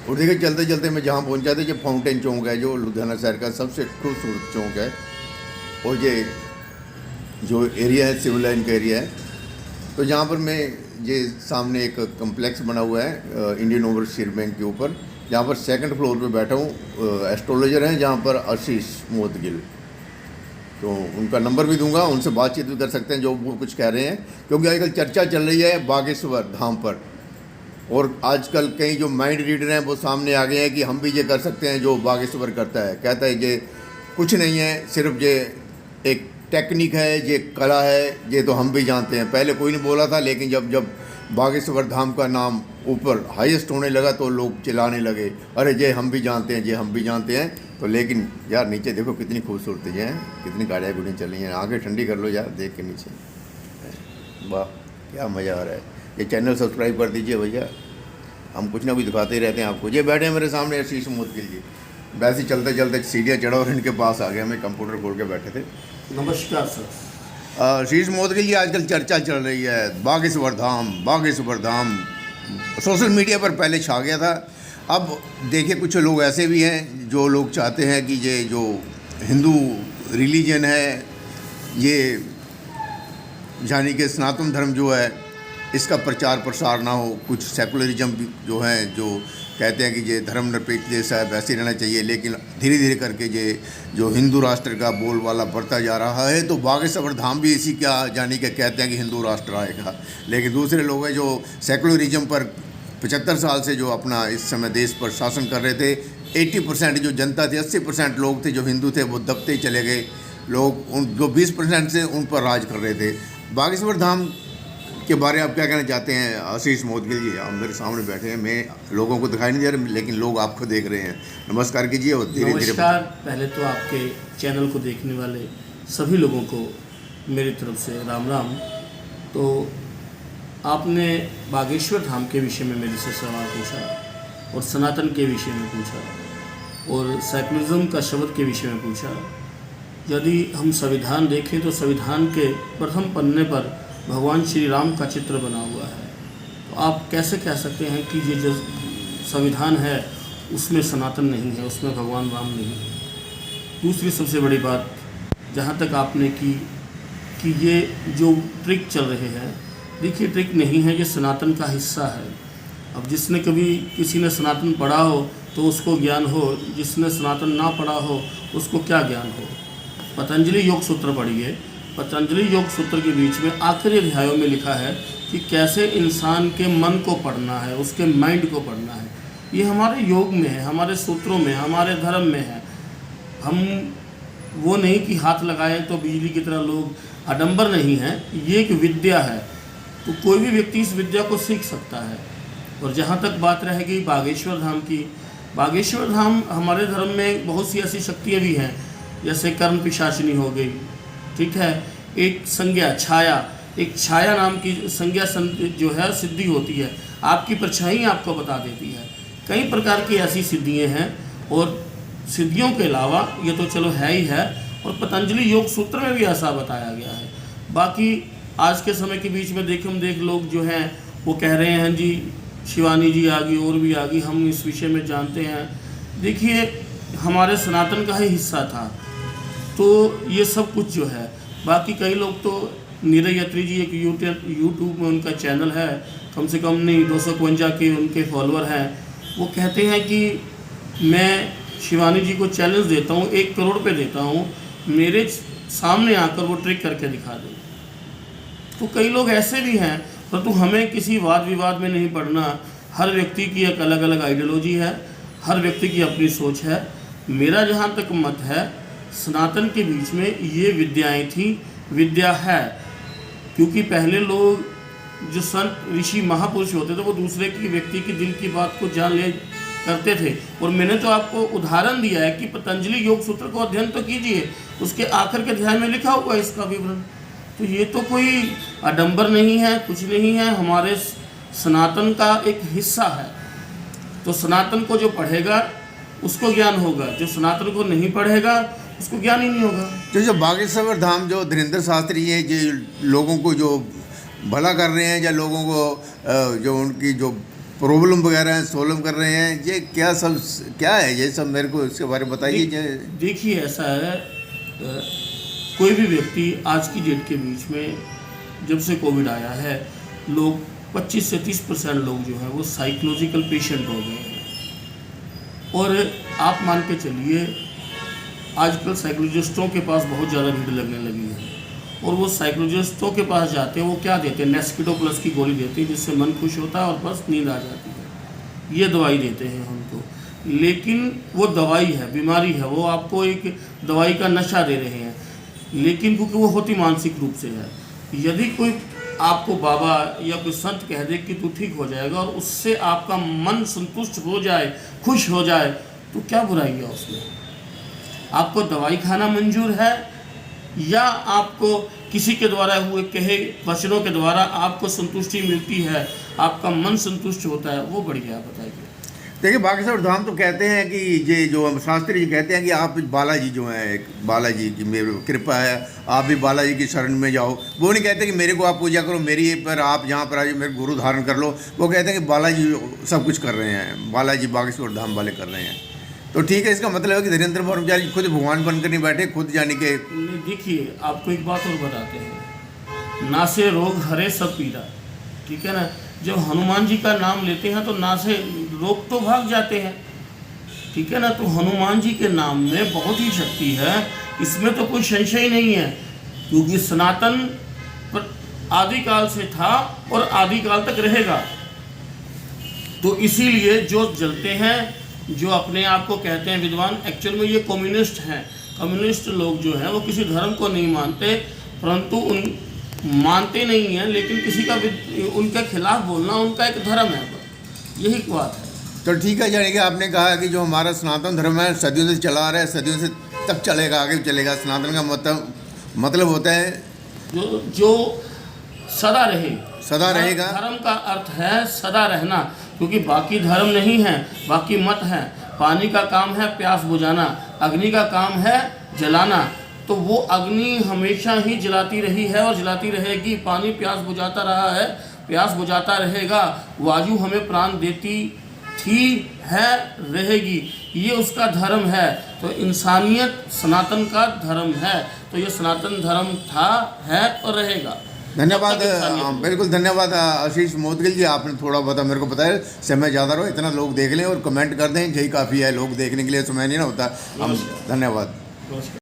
और देखिए चलते चलते मैं जहाँ पहुँचा था, जो फाउंटेन चौक है, जो लुधियाना शहर का सबसे खूबसूरत चौक है, और ये जो एरिया है सिविल लाइन का एरिया है। तो जहाँ पर मैं ये सामने एक कम्प्लेक्स बना हुआ है इंडियन ओवरसीज बैंक के ऊपर, जहाँ पर सेकंड फ्लोर पे बैठा हूँ। एस्ट्रोलॉजर हैं जहाँ पर आशीष मोदगिल, तो उनका नंबर भी दूंगा, उनसे बातचीत भी कर सकते हैं जो वो कुछ कह रहे हैं, क्योंकि आजकल चर्चा चल रही है बागेश्वर धाम पर। और आजकल कई जो माइंड रीडर हैं वो सामने आ गए हैं कि हम भी ये कर सकते हैं जो बागेश्वर करता है। कहता है ये कुछ नहीं है, सिर्फ ये एक टेक्निक है, ये कला है, ये तो हम भी जानते हैं। पहले कोई नहीं बोला था, लेकिन जब जब बागेश्वर धाम का नाम ऊपर हाईएस्ट होने लगा तो लोग चिल्लाने लगे, अरे ये हम भी जानते हैं, ये हम भी जानते हैं। तो लेकिन यार नीचे देखो कितनी खूबसूरती है, कितनी गाड़ियाँ गुड़ियाँ चल रही हैं, आंखें ठंडी कर लो यार देख के नीचे। वाह क्या मज़ा आ रहा है। ये चैनल सब्सक्राइब कर दीजिए भैया, हम कुछ ना कुछ दिखाते ही रहते हैं आपको। ये बैठे हैं मेरे सामने आशीष मोदगिल जी, वैसे ही चलते चलते सीढ़ियाँ चढ़ा और इनके पास आ गया, हमें कंप्यूटर खोल के बैठे थे। नमस्कार सर। आशीष मोदगिल जी, आजकल चर्चा चल रही है बागेश्वर धाम, बागेश्वर धाम सोशल मीडिया पर पहले छा गया था। अब देखिए कुछ लोग ऐसे भी हैं जो लोग चाहते हैं कि ये जो हिंदू रिलीजन है, ये यानी कि सनातन धर्म जो है, इसका प्रचार प्रसार ना हो। कुछ सेकुलरिज्म जो है जो कहते हैं कि ये धर्मनिरपेक्ष देश है, वैसे रहना चाहिए, लेकिन धीरे धीरे करके ये जो हिंदू राष्ट्र का बोलबाला बढ़ता जा रहा है। तो बागेश्वर धाम भी इसी क्या यानी कि कहते हैं कि हिंदू राष्ट्र आएगा। लेकिन दूसरे लोग हैं जो सेकुलरिज्म पर 75 साल से जो अपना इस समय देश पर शासन कर रहे थे, 80% जो जनता थी, 80% लोग थे जो हिंदू थे, वो दबते ही चले गए। लोग उन जो 20% से उन पर राज कर रहे थे। बागेश्वर धाम के बारे में आप क्या कहना चाहते हैं आशीष मोदगिल जी? आप मेरे सामने बैठे हैं, मैं लोगों को दिखाई नहीं दे रहा, लेकिन लोग आपको देख रहे हैं। नमस्कार कीजिए और धीरे धीरे। नमस्कार। पहले तो आपके चैनल को देखने वाले सभी लोगों को मेरी तरफ से राम राम। तो आपने बागेश्वर धाम के विषय में मेरे से सवाल पूछा, और सनातन के विषय में पूछा, और सेकुलरिज्म का शब्द के विषय में पूछा। यदि हम संविधान देखें तो संविधान के प्रथम पन्ने पर भगवान श्री राम का चित्र बना हुआ है। तो आप कैसे कह सकते हैं कि ये जो संविधान है उसमें सनातन नहीं है, उसमें भगवान राम नहीं है? दूसरी सबसे बड़ी बात जहाँ तक आपने की कि ये जो ट्रिक चल रहे हैं, देखिए ट्रिक नहीं है, ये सनातन का हिस्सा है। अब जिसने कभी किसी ने सनातन पढ़ा हो तो उसको ज्ञान हो, जिसने सनातन ना पढ़ा हो उसको क्या ज्ञान हो। पतंजलि योग सूत्र पढ़िए, पतंजलि योग सूत्र के बीच में आखिरी अध्यायों में लिखा है कि कैसे इंसान के मन को पढ़ना है, उसके माइंड को पढ़ना है। ये हमारे योग में है, हमारे सूत्रों में, हमारे धर्म में है। हम वो नहीं कि हाथ लगाएं तो बिजली की तरह लोग, आडंबर नहीं है, ये एक विद्या है। तो कोई भी व्यक्ति इस विद्या को सीख सकता है। और जहाँ तक बात रहेगी बागेश्वर धाम की, बागेश्वर धाम हमारे धर्म में बहुत सी ऐसी शक्तियाँ भी हैं, जैसे कर्ण पिशाचिनी हो गई, ठीक है। एक संज्ञा छाया, एक छाया नाम की संज्ञा जो है सिद्धि होती है, आपकी परछाई आपको बता देती है। कई प्रकार की ऐसी सिद्धियाँ हैं, और सिद्धियों के अलावा ये तो चलो है ही है, और पतंजलि योग सूत्र में भी ऐसा बताया गया है। बाकी आज के समय के बीच में देख लोग जो हैं वो कह रहे हैं जी शिवानी जी आ गई और भी आ गई, हम इस विषय में जानते हैं। देखिए हमारे सनातन का ही हिस्सा था, तो ये सब कुछ जो है। बाकी कई लोग तो नीरज अत्री जी, एक यूट्यूब में उनका चैनल है, कम से कम नहीं 252 के उनके फॉलोअर हैं। वो कहते हैं कि मैं शिवानी जी को चैलेंज देता हूँ, 1 करोड़ पे देता हूँ, मेरे सामने आकर वो ट्रिक करके दिखा दें। तो कई लोग ऐसे भी हैं, परंतु हमें किसी वाद विवाद में नहीं पड़ना। हर व्यक्ति की एक अलग अलग आइडियोलॉजी है, हर व्यक्ति की अपनी सोच है। मेरा जहाँ तक मत है, सनातन के बीच में ये विद्याएं थी, विद्या है। क्योंकि पहले लोग जो संत ऋषि महापुरुष होते थे वो दूसरे की व्यक्ति की दिल की बात को जान ले करते थे। और मैंने तो आपको उदाहरण दिया है कि पतंजलि योग सूत्र को अध्ययन तो कीजिए, उसके आखिर के अध्याय में लिखा हुआ है इसका विवरण। तो ये तो कोई आडंबर नहीं है, कुछ नहीं है, हमारे सनातन का एक हिस्सा है। तो सनातन को जो पढ़ेगा उसको ज्ञान होगा, जो सनातन को नहीं पढ़ेगा उसको ज्ञान ही नहीं होगा। जो बागेश्वर धाम जो धीरेन्द्र शास्त्री हैं, जो लोगों को जो भला कर रहे हैं, या लोगों को जो उनकी जो प्रॉब्लम वगैरह सोल्व कर रहे हैं, ये क्या है ये सब, मेरे को इसके बारे में बताइए। देखिए ऐसा है, कोई भी व्यक्ति आज की डेट के बीच में जब से कोविड आया है, लोग 25 से 30% लोग जो है वो साइकोलॉजिकल पेशेंट हो गए हैं। और आप मान के चलिए आजकल साइकोलॉजिस्टों के पास बहुत ज़्यादा भीड़ लगने लगी है, और वो साइकोलॉजिस्टों के पास जाते हैं, वो क्या देते हैं, नेस्किटो प्लस की गोली देते हैं जिससे मन खुश होता है और बस नींद आ जाती है, ये दवाई देते हैं हमको। लेकिन वो दवाई है, बीमारी है, वो आपको एक दवाई का नशा दे रहे हैं, लेकिन क्योंकि वो होती मानसिक रूप से है। यदि कोई आपको बाबा या कोई संत कह दे कि तू ठीक हो जाएगा और उससे आपका मन संतुष्ट हो जाए, खुश हो जाए, तो क्या बुराई है उसमें? आपको दवाई खाना मंजूर है या आपको किसी के द्वारा हुए कहे वचनों के द्वारा आपको संतुष्टि मिलती है, आपका मन संतुष्ट होता है, वो बढ़िया बताइए। देखिए बागेश्वर धाम तो कहते हैं कि ये जो शास्त्री जी कहते हैं कि आप बालाजी जो हैं, एक बालाजी की मेरे कृपा है, आप भी बालाजी की शरण में जाओ। वो नहीं कहते कि मेरे को आप पूजा करो, मेरी पर आप यहाँ पर आइए, मेरे गुरु धारण कर लो। वो कहते हैं कि बालाजी सब कुछ कर रहे हैं, बालाजी बागेश्वर धाम वाले कर रहे हैं। तो ठीक है, इसका मतलब है कि धीरेन्द्र ब्रह्मचारी खुद भगवान बनकर नहीं बैठे, खुद जाने के। देखिए आपको एक बात और बताते हैं, ना से रोग हरे सब पीड़ा, ठीक है ना। जब हनुमान जी का नाम लेते हैं तो ना से रोग तो भाग जाते हैं, ठीक है ना। तो हनुमान जी के नाम में बहुत ही शक्ति है, इसमें तो कोई संशय नहीं है, क्योंकि सनातन आदिकाल से था और आदिकाल तक रहेगा। तो इसीलिए जो जलते हैं, जो अपने आप को कहते हैं विद्वान, एक्चुअल में ये कम्युनिस्ट हैं। कम्युनिस्ट लोग जो हैं वो किसी धर्म को नहीं मानते, परंतु उन मानते नहीं हैं, लेकिन किसी का उनके खिलाफ बोलना उनका एक धर्म है, यही बात है। तो ठीक है, यानी कि आपने कहा कि जो हमारा सनातन धर्म है सदियों से चला आ रहा है, सदियों से तक चलेगा, आगे चलेगा। सनातन का मतलब होता है जो सदा रहे, सदा रहेगा। धर्म का अर्थ है सदा रहना, क्योंकि बाकी धर्म नहीं है, बाकी मत है। पानी का काम है प्यास बुझाना, अग्नि का काम है जलाना, तो वो अग्नि हमेशा ही जलाती रही है और जलाती रहेगी। पानी प्यास बुझाता रहा है, प्यास बुझाता रहेगा। वायु हमें प्राण देती थी, है, रहेगी, ये उसका धर्म है। तो इंसानियत सनातन का धर्म है, तो ये सनातन धर्म था, है और रहेगा। धन्यवाद, बिल्कुल धन्यवाद आशीष मोदगिल जी, आपने थोड़ा बहुत मेरे को बताया। समय ज़्यादा रहो, इतना लोग देख लें और कमेंट कर दें, यही काफ़ी है। लोग देखने के लिए समय नहीं ना होता। हम धन्यवाद।